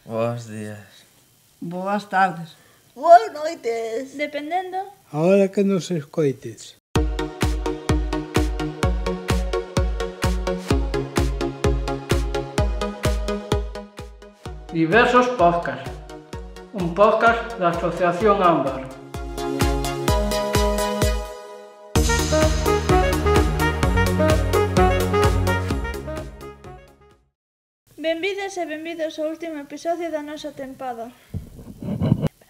Bos días. Boas tardes. Boas noites. Dependendo. A hora que nos escoites. Diversos podcasts. Un podcast da Asociación Ámbar. Benvidas e benvidos ao último episodio da nosa tempada.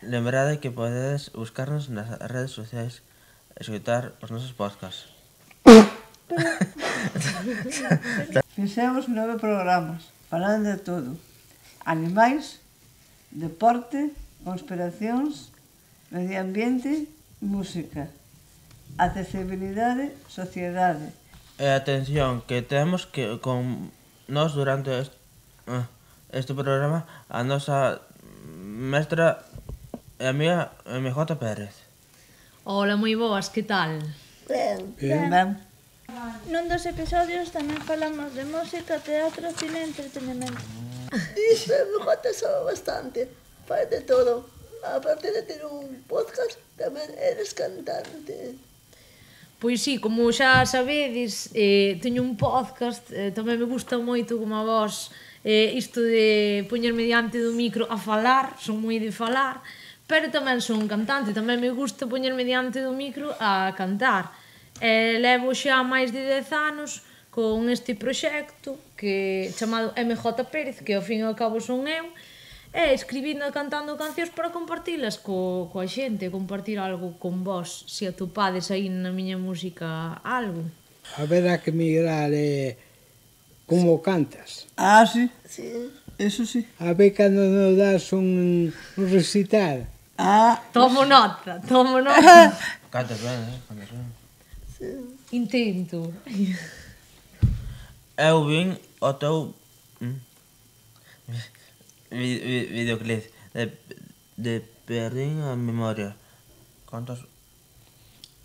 Lembrade que podedes buscarnos nas redes sociais e escutar os nosos podcasts. Fixemos 9 programas, falando de todo. Animais, deporte, conspiracións, medio ambiente, música, accesibilidade, sociedade. E atención, que temos que con nós durante este programa a nosa mestra e amiga MJ Pérez. Hola, moi boas, que tal? Ben. Ben. Nun dos episodios tamén falamos de música, teatro, cine e entretenimento. Isto me jota sabe bastante. Faz de todo. Aparte de ter un podcast, tamén eres cantante. Pois sí, como xa sabedes, teño un podcast, tamén me gusta moito como a vos isto de poñerme diante do micro a falar, son moi de falar, pero tamén son cantante, tamén me gusta poñerme diante do micro a cantar. Levo xa máis de 10 anos con este proxecto que chamado MJ Pérez, que ao fin e ao cabo son eu, e escribindo e cantando cancións para compartilas coa xente, compartir algo con vos, se atopades aí na miña música algo. Haberá que migrar como cantas. Ah, sí, Sí. eso sí. A ver cando nos das un recital. Ah, Tomo nota, tomo nota. Cantas ben, cantas ben. Intento. Eu vin o teu videoclip de Perdín a Memoria. Cantas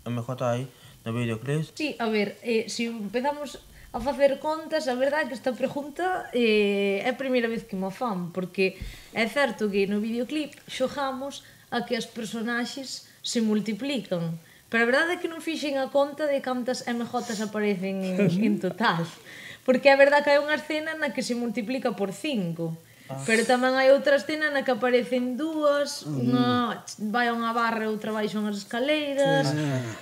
MJ aí no videoclip? Sí, a ver, se empezamos a facer contas, a verdade é que esta pregunta é a primeira vez que me fan, porque é certo que no videoclip xogamos a que as personaxes se multiplican, pero a verdade é que non fixen a conta de cantas MJs aparecen en total, porque é verdade que hai unha escena na que se multiplica por 5, pero tamén hai outra escena na que aparecen dúas, unha vai a unha barra e outra vai son as escaleiras,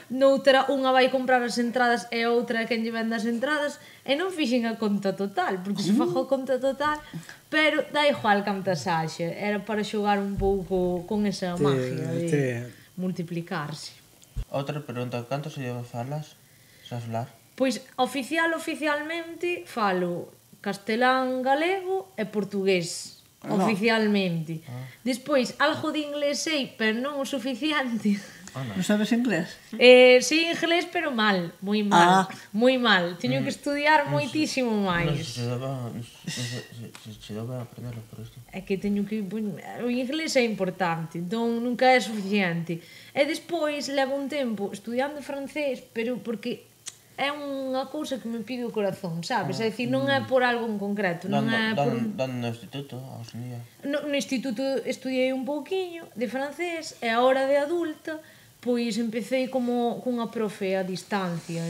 noutra unha vai comprar as entradas e outra é quen lle vende as entradas, e non fixen a conta total, porque se fago a conta total, pero dá igual cantas haxa, era para xogar un pouco con esa magia de multiplicarse. Outra pregunta, cantos idiomas falas? Sabes falar? Pois oficialmente falo castelán, galego e portugués, oficialmente. Despois, algo de inglés sei, pero non o suficiente. non sabes inglés? Sei inglés, pero mal, moi mal, moi mal. Teño que estudiar moitísimo Non máis. se debe aprendelo por isto. É que teño que... O inglés é importante, entón nunca é suficiente. E despois levo un tempo estudiando francés, pero porque é unha cousa que me pide o corazón, sabes? É dicir, non é por algo en concreto, non é por... Dan no instituto, aos días. No instituto estudiei un pouquiño de francés e a hora de adulta pois empecé como cunha profe a distancia,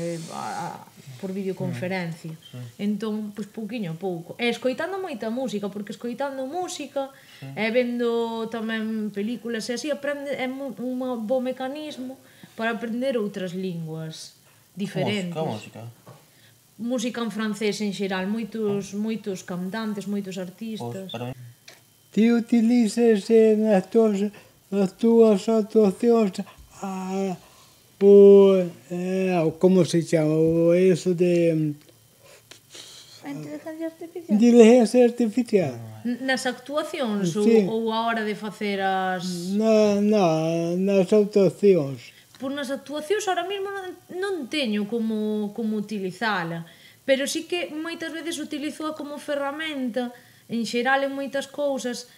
por videoconferencia. Entón, pois pouquiño a pouco. E escoitando moita música, porque escoitando música e vendo tamén películas e así, aprende, é un bo mecanismo para aprender outras linguas diferentes. Que música? Música en francés en xeral, moitos cantantes, moitos artistas. Para mí. Ti utilizas nas túas actuacións como se chama? Eso de... A inteligencia artificial. Inteligencia artificial. Nas actuacións Sí. ou a hora de facer as... Nas actuacións. Pois nas actuacións ahora mesmo non teño como utilizala, pero sí que moitas veces utilizoa como ferramenta en xeral en moitas cousas,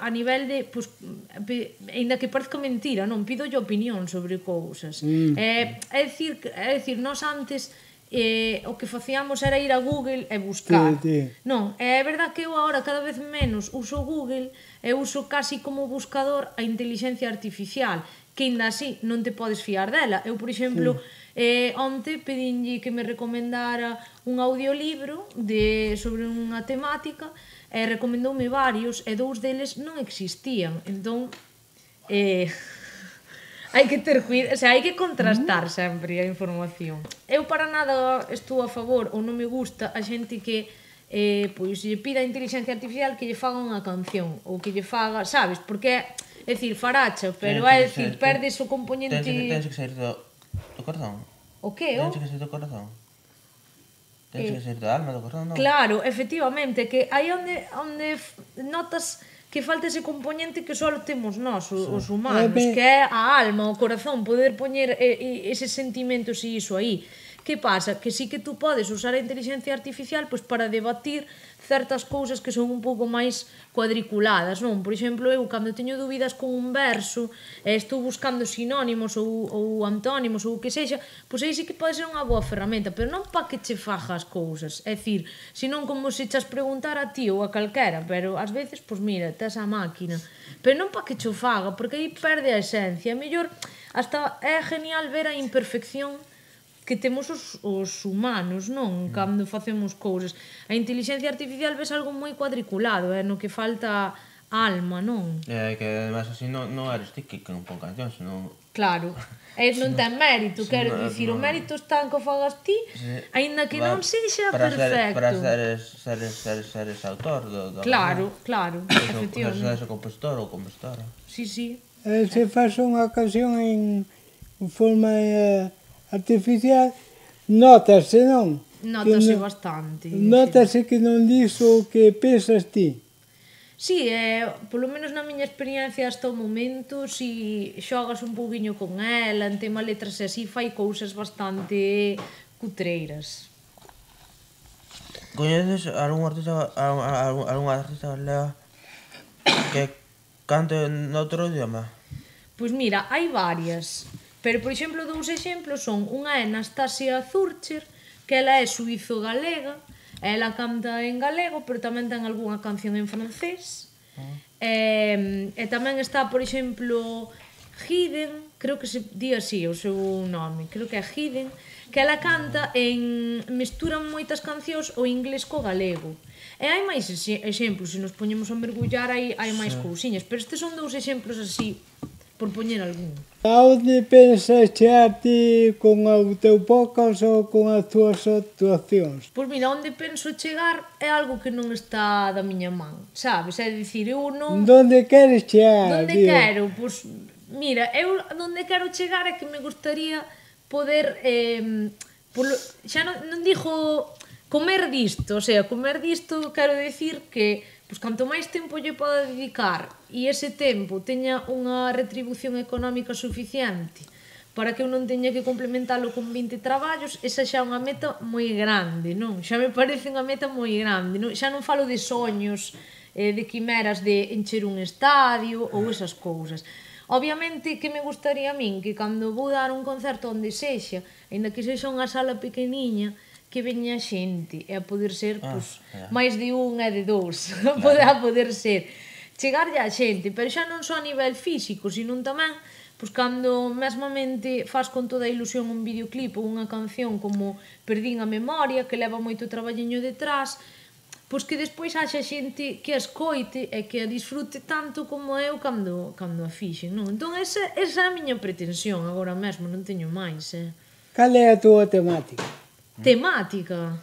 a nivel de, pois, ainda que parezca mentira, non pido opinión sobre cousas. É dicir, nós antes o que facíamos era ir a Google e buscar. Sí. Non, é verdad que eu agora cada vez menos uso Google e uso casi como buscador a intelixencia artificial, que ainda así non te podes fiar dela. Eu, por exemplo, onte pedinlle que me recomendara un audiolibro sobre unha temática e recomendoume varios e dous deles non existían. Entón, hai que ter cuidado, o sea, hai que contrastar sempre a información. Eu para nada estou a favor ou non me gusta a xente que pois lle pida a inteligencia artificial que lle faga unha canción ou que lle faga, sabes? Porque é dicir, faracha, pero é dicir, perdes o componente... Tens que sair do corazón. O que? Tens que sair do corazón. Tens que sair do alma, do corazón, non? Claro, efectivamente, que aí onde notas que falta ese componente que só temos nós, os humanos, que é a alma, o corazón, poder poñer eses sentimentos e iso aí. Que pasa? Que sí que tú podes usar a inteligencia artificial pois para debatir certas cousas que son un pouco máis cuadriculadas, non? Por exemplo, eu cando teño dúbidas con un verso e estou buscando sinónimos ou antónimos ou o que sexa, pois aí sí que pode ser unha boa ferramenta, pero non pa que che faja as cousas, é dicir, senón como se chas preguntar a ti ou a calquera, pero ás veces, pois mira, tes a máquina, pero non pa que che faga, porque aí perde a esencia, mellor hasta é genial ver a imperfección que temos os humanos, non? Cando facemos cousas. A inteligencia artificial ves algo moi cuadriculado, no que falta alma, non? É que además así non eres ti que non pon canción, senón... Claro. Non ten mérito, quero dicir, o mérito está en que o fagas ti, aínda que non sexa perfecto. Para seres autor do... Claro, efectivamente. Para seres o compositor ou compositora. Sí. Se faz unha canción en forma artificial, notase, non? Notase bastante. Notase que non dis o que pensas ti. Sí, polo menos na miña experiencia hasta o momento, si xogas un pouquiño con ela, en tema letras e así, fai cousas bastante cutreiras. Coñeces algún artista galega que cante noutro idioma? Pois mira, hai varias. Pero, por exemplo, dous exemplos son unha é Anastasia Zurcher, que ela é suizo-galega, ela canta en galego, pero tamén ten algunha canción en francés. E tamén está, por exemplo, Hidden, creo que se di así o seu nome, creo que é Hidden, que ela canta mesturan moitas cancións o inglés co galego. E hai máis exemplos, se nos poñemos a mergullar hai máis cousiñas, pero estes son dous exemplos así, por poñer algún. A onde pensas chearte con o teu podcast ou con as túas actuacións? Pois mira, onde penso chegar é algo que non está da miña man, sabes? É dicir, eu non... Donde queres chegar? Donde quero? Pois mira, eu donde quero chegar é que me gustaría poder... xa non digo comer disto, o sea, comer disto quero dicir que pois canto máis tempo lle poda dedicar e ese tempo teña unha retribución económica suficiente para que eu non teña que complementalo con 20 traballos, esa xa é unha meta moi grande, non? Xa me parece unha meta moi grande, non? Xa non falo de soños, de quimeras de encher un estadio ou esas cousas. Obviamente que me gustaría a min que cando vou dar un concerto onde sexa, ainda que sexa unha sala pequeniña, que veña xente, e a poder ser máis de un e de dous, a poder ser chegarlle a xente, pero xa non só a nivel físico, sino tamén pois cando mesmamente faz con toda a ilusión un videoclip ou unha canción como Perdín a memoria, que leva moito traballiño detrás, pois que despois haxa xente que a escoite e que a disfrute tanto como eu cando a fixen, non? Entón esa é a miña pretensión agora mesmo, non teño máis, Cal é a túa temática? Temática?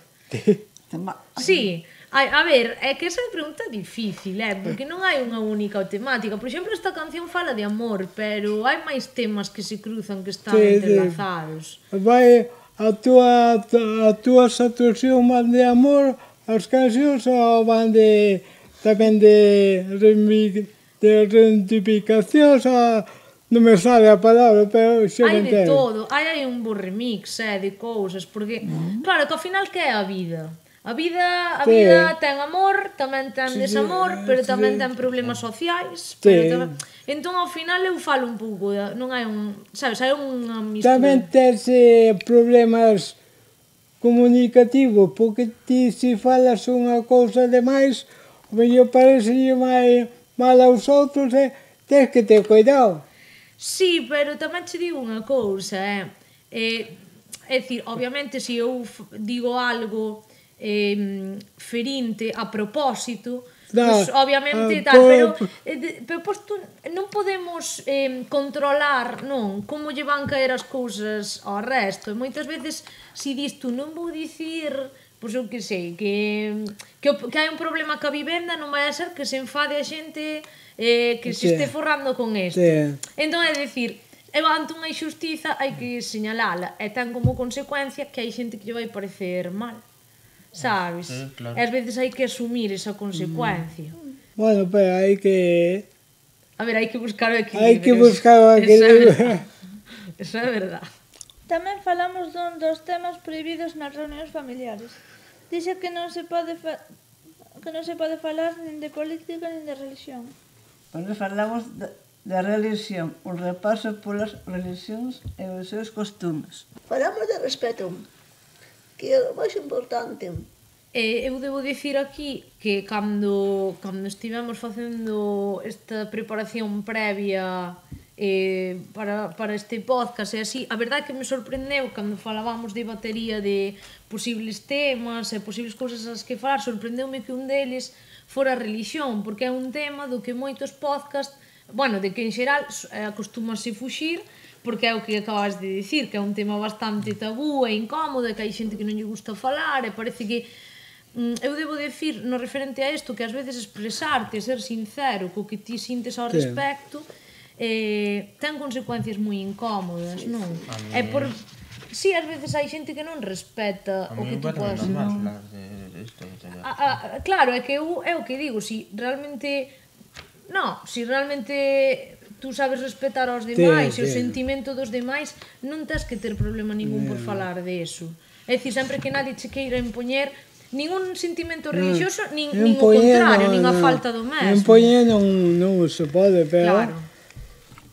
Sí, a ver, é que esa pregunta é difícil, porque non hai unha única temática. Por exemplo, esta canción fala de amor, pero hai máis temas que se cruzan, que están entrelazados. Vai a túa actuación van de amor, as cancións, ou van tamén de reivindicacións, non me sale a palabra, pero xa me entendo. Hai de todo, hai un bo remix de cousas, porque, claro, que ao final que é a vida? A vida ten amor, tamén ten desamor, pero tamén ten problemas sociais. Entón, ao final, eu falo un pouco, non hai un... Sabes, hai unha mistura. Tamén tens problemas comunicativo, porque ti se falas unha cousa de máis, o mellor parecelle mal aos outros e tens que ter cuidado. Sí, pero tamén che digo unha cousa, é dicir, obviamente, se eu digo algo ferinte a propósito, pues, obviamente tal, pero pois tú non podemos controlar, non, como lle van caer as cousas ao resto. E moitas veces, se dis tú non vou dicir, pois eu que sei, que hai un problema ca vivenda, non vai a ser que se enfade a xente que se este forrando con isto. Entón, é dicir, ante unha injustiza hai que señalala e ten como consecuencia que hai xente que lle vai parecer mal, sabes? Sí, claro. E ás veces hai que asumir esa consecuencia. Bueno, pero hai que... A ver, hai que buscar o equilibrio. Hai que buscar o equilibrio. Eso é verdad. Tamén falamos dun dos temas prohibidos nas reunións familiares. Dixe que non se pode falar nin de política nin de religión. Pois falamos da religión, un repaso polas religións e os seus costumes. Falamos de respeto, que é o máis importante. Eu debo dicir aquí que cando estivemos facendo esta preparación previa para este podcast e así, a verdade que me sorprendeu cando falábamos de batería de posibles temas e posibles cousas as que falar, sorprendeume que un deles fora a religión, porque é un tema do que moitos podcast, bueno, de que en xeral acostúmase fuxir, porque é o que acabas de dicir, que é un tema bastante tabú e incómodo, e que hai xente que non lle gusta falar, e parece que eu debo dicir, no referente a isto, que ás veces expresarte, ser sincero co que ti sintes ao respecto, ten consecuencias moi incómodas, non? É por... Si, ás veces hai xente que non respeta o que tú podes... Claro, é que é o que digo, si realmente... Non, si realmente tú sabes respetar aos demais e o sentimento dos demais, non tens que ter problema ningún por falar de eso. É dicir, sempre que nadie che queira impoñer ningún sentimento religioso, nin o contrario, nin a falta do mesmo. Impoñer non se pode, pero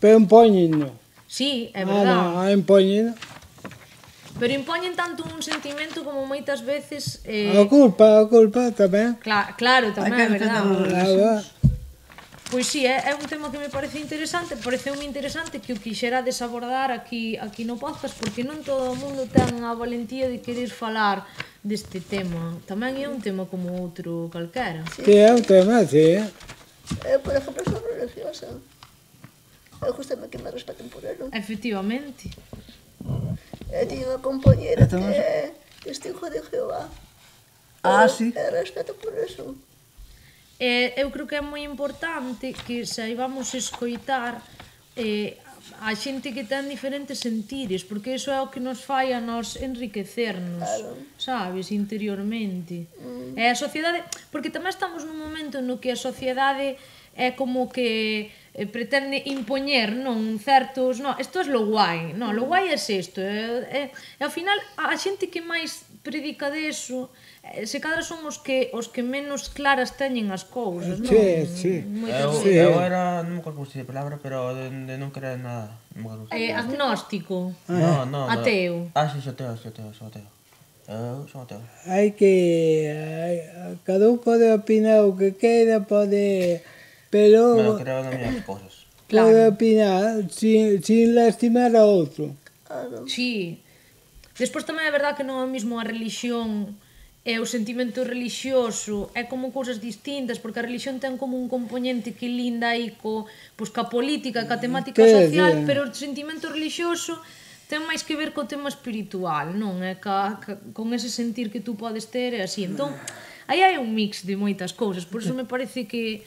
impoñen non. Sí, é verdade. Impoñen. Pero impoñen tanto un sentimento como moitas veces... A culpa tamén. Claro, tamén é verdade. Pois sí, é un tema que me parece interesante, pareceume interesante que o quixerades abordar aquí no podcast, porque non todo o mundo ten a valentía de querer falar deste tema. Tamén é un tema como outro calquera. Sí, é un tema, sí. Por exemplo, sou religiosa. Eu gustame que me respeten por elo. Efectivamente. Tiño unha compañera que é testigo de Jehová. Sí. E respeto por eso. Eu creo que é moi importante que saibamos escoitar a xente que ten diferentes sentires, porque iso é o que nos fai a nos enriquecernos, sabes, interiormente. É a sociedade, porque tamén estamos nun momento no que a sociedade é como que pretende impoñer, non, certos, non, isto é lo guai, non, lo guai é isto, e ao final a xente que máis predica deso, se cadra son os que menos claras teñen as cousas, non? Sí. Eu era, non me acordo como se dice a palabra, pero de non querer nada. Agnóstico. No. Ateo. Sí, sou ateo. Eu son ateo. Hai que... Cada un pode opinar o que queira, pode... Pero... Bueno, creo nas miñas cousas. Pode opinar sin lastimar a outro. Sí. Despois tamén é verdade que non é mesmo a religión e o sentimento religioso é como cousas distintas, porque a religión ten como un componente que linda aí ca política, ca temática social, pero o sentimento religioso ten máis que ver co tema espiritual, non? É con ese sentir que tú podes ter e así. Entón, aí hai un mix de moitas cousas, por iso me parece que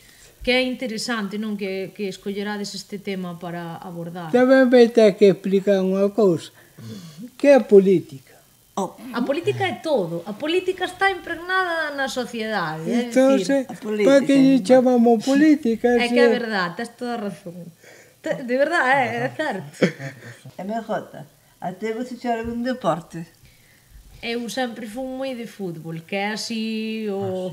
é interesante, non, que escollerades este tema para abordar. Tamén vai ter que explicar unha cousa. Que é a política? A política é todo. A política está impregnada na sociedade. Entón, para que lle chamamos política? É que é verdade, tens toda a razón. De verdade, é certo. MJ, a te vos echar algún deporte? Eu sempre fui moi de fútbol, que é así o...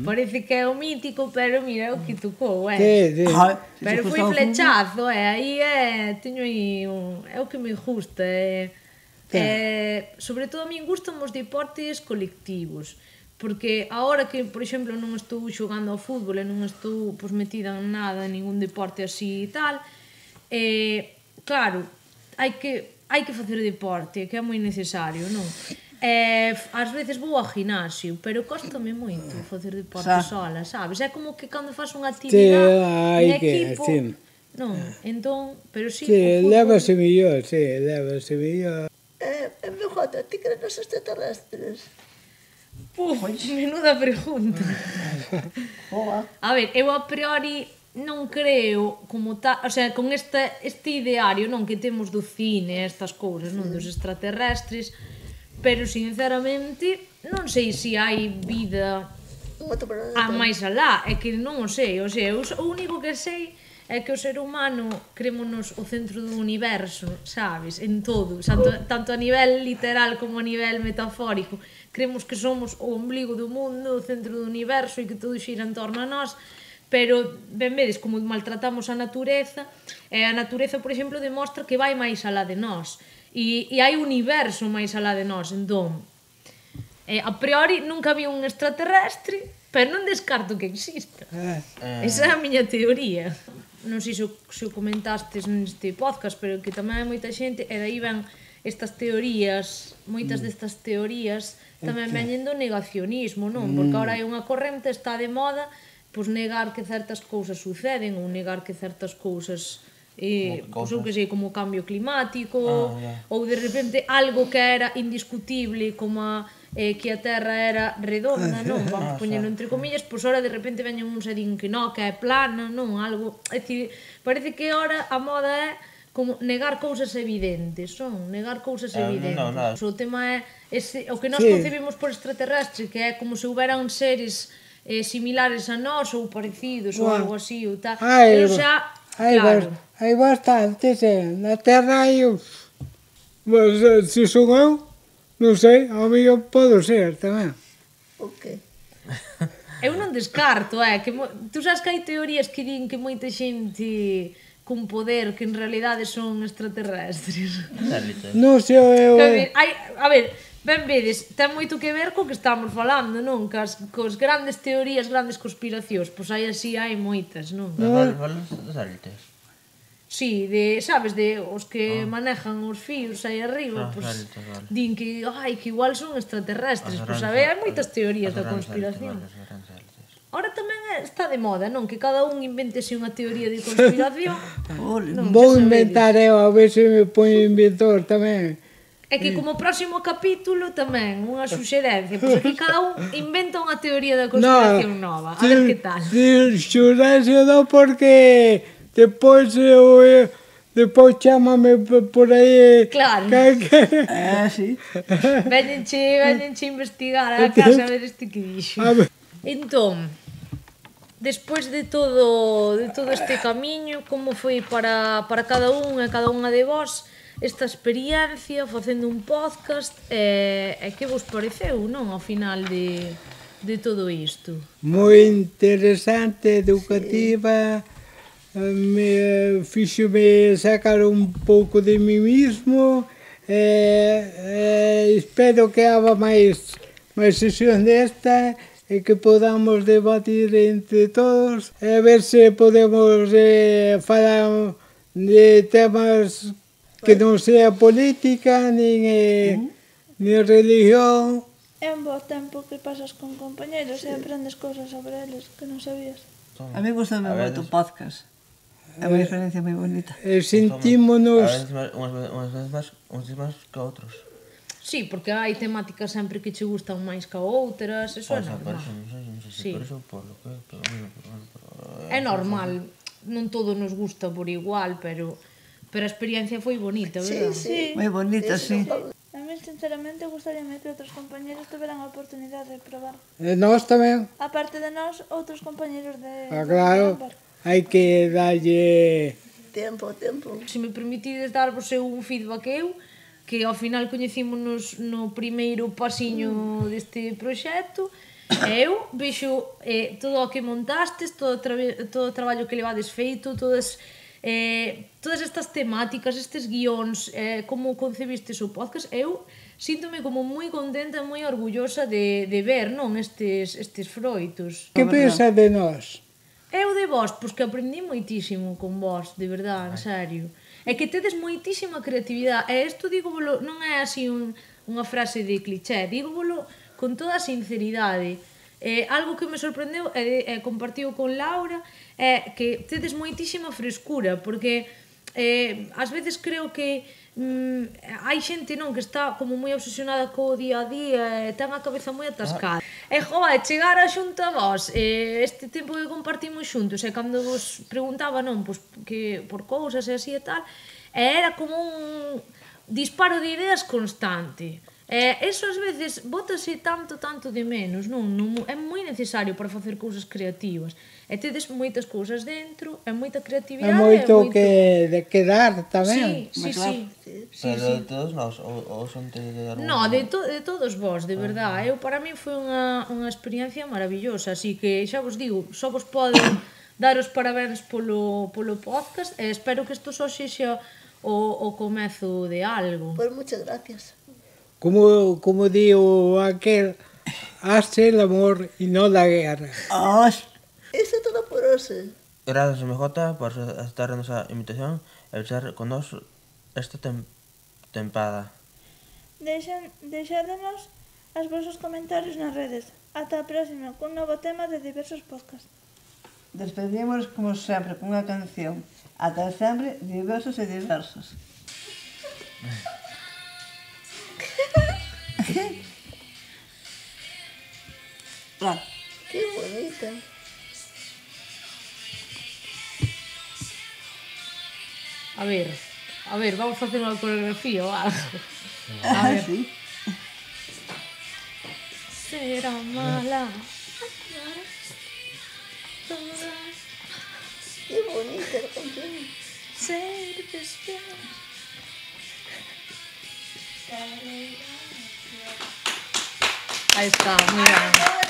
Parece que é o mítico, pero mira, é o que tocou, Pero foi flechazo, aí teño aí... É o que me gusta, Sobre todo a min gustan os deportes colectivos, porque ahora que, por exemplo, non estou xogando ao fútbol e non estou metida en nada, en ningún deporte así e tal, claro, hai que facer deporte, que é moi necesario, non? Ás veces vou ao gimnasio, pero cóstame moito facer deporte sola, sabes? É como que cando fas unha actividade en equipo, non? Entón, pero sí, lévase mellor, lévase mellor. MJ, ti crees nos extraterrestres? Menuda pregunta. A ver, eu a priori non creo como tal, o sea, con este ideario, non, que temos do cine, estas cousas, non, dos extraterrestres, pero sinceramente non sei se hai vida a máis alá, é que non o sei, o sea, o único que sei é que o ser humano crémonos o centro do universo, sabes, en todo, tanto a nivel literal como a nivel metafórico, cremos que somos o ombligo do mundo, o centro do universo e que todo xira en torno a nós, pero ben vedes como maltratamos a natureza, e a natureza, por exemplo, demostra que vai máis alá de nós, e hai universo máis alá de nós, entón, a priori nunca vi un extraterrestre, pero non descarto que exista. Esa é a miña teoría. Non sei se o comentastes neste podcast, pero que tamén hai moita xente, e dai ven estas teorías, moitas destas teorías tamén veñen do negacionismo, non? Porque agora hai unha corrente, está de moda, pois negar que certas cousas suceden ou negar que certas cousas pois eu que sei, como o cambio climático ou de repente algo que era indiscutible como que a Terra era redonda, non? Vamos poñelo entre comillas, pois ahora de repente veñen uns e din que non, que é plana, non? Algo, é dicir, parece que ahora a moda é como negar cousas evidentes, son negar cousas evidentes. O tema é o que nós concebimos por extraterrestre, que é como se houberan seres similares a nós ou parecidos ou algo así ou tal. Pero xa, claro, hai bastantes, na Terra hai se son eu, non sei, ao mellor podo ser tamén. O que? Eu non descarto, que tú sabes que hai teorías que din que moita xente con poder que en realidade son extraterrestres. Non sei, eu... A ver, ben vedes, ten moito que ver co que estamos falando, non? Cos grandes teorías, grandes conspiracións, pois hai así, hai moitas, non? Falas dos élites? Sí, sabes, de os que manejan os fíos aí arriba, pois din que igual son extraterrestres, pois hai moitas teorías da conspiración. Ahora tamén está de moda, non? Que cada un inventese unha teoría de conspiración. Vou inventar eu, a ver se me poño inventor tamén. É que como próximo capítulo tamén, unha suxerencia, pois aquí cada un inventa unha teoría da conspiración nova, a ver que tal. Suxerencia non, porque depois chámame por aí. Claro. Sí. Veñenche investigar a casa a ver este que dixo. Entón, despois de todo este camiño, como foi para cada un e cada unha de vós esta experiencia facendo un podcast, e que vos pareceu, non, ao final de todo isto? Moi interesante, educativa, fíxome sacar un pouco de mí mismo, espero que haga máis sesións desta e que podamos debatir entre todos e ver se podemos falar de temas que non sea política nin religión. É un bo tempo que pasas con compañeros e aprendes cousas sobre eles que non sabías. A mí gustame moito o podcast. É unha experiencia moi bonita. Sentímonos... Uns máis que outros. Sí, porque hai temáticas sempre que che gustan máis que outras, eso é normal. É normal, non todo nos gusta por igual, pero a experiencia foi bonita, verdad? Sí, moi bonita, sí. A mí, sinceramente, gustaríame que outros compañeros tiveran a oportunidade de probar. E nós tamén. A parte de nós, outros compañeros de... Claro, hai que darlle... Tempo. Se me permitides darvos un feedback que ao final coñecímonos no primeiro pasiño deste proxecto, e eu vexo todo o que montastes, todo o traballo que levades feito, todas todas estas temáticas, estes guións, como concebistes o podcast, eu síntome como moi contenta, moi orgullosa de ver, non, estes froitos. Que pensa de nós? Eu de vos, pois que aprendí moitísimo con vos, de verdade, en serio. É que tedes moitísima creatividade, e isto dígovolo, non é así unha frase de cliché, dígovolo con toda a sinceridade. Algo que me sorprendeu e compartiu con Laura é que tedes moitísima frescura, porque ás veces creo que hai xente non que está como moi obsesionada co día a día e ten a cabeza moi atascada. E chegar a xunto a vos, este tempo que compartimos xuntos, e cando vos preguntaba, non, pois que por cousas e así e tal, era como un disparo de ideas constante. Eso ás veces bótase tanto de menos, non? É moi necesario para facer cousas creativas. E tedes moitas cousas dentro, é moita creatividade. É moito que de quedar tamén. Sí. Pero de todos nós, ou son de algún... No, de todos vos, de verdade. Para mí foi unha experiencia maravillosa, así que xa vos digo, só vos podo dar os parabéns polo podcast e espero que isto só sexa o comezo de algo. Pues muchas gracias. Como digo aquel, hace el amor y no la guerra. Eso é todo por hoxe. Gracias, MJ, por aceptar a nosa invitación e estar con nos esta tempada. Deixádemos os vosos comentarios nas redes. Ata a próxima, cun novo tema de diversos podcasts. Despedimos, como sempre, cunha canción. Ata sempre, diversos e diversos. Qué bonita. A ver, vamos a facer unha coreografía ou algo. A ver. Sí. Será mala. Qué bonita la canción. Ser especial. Ahí está, muy bien.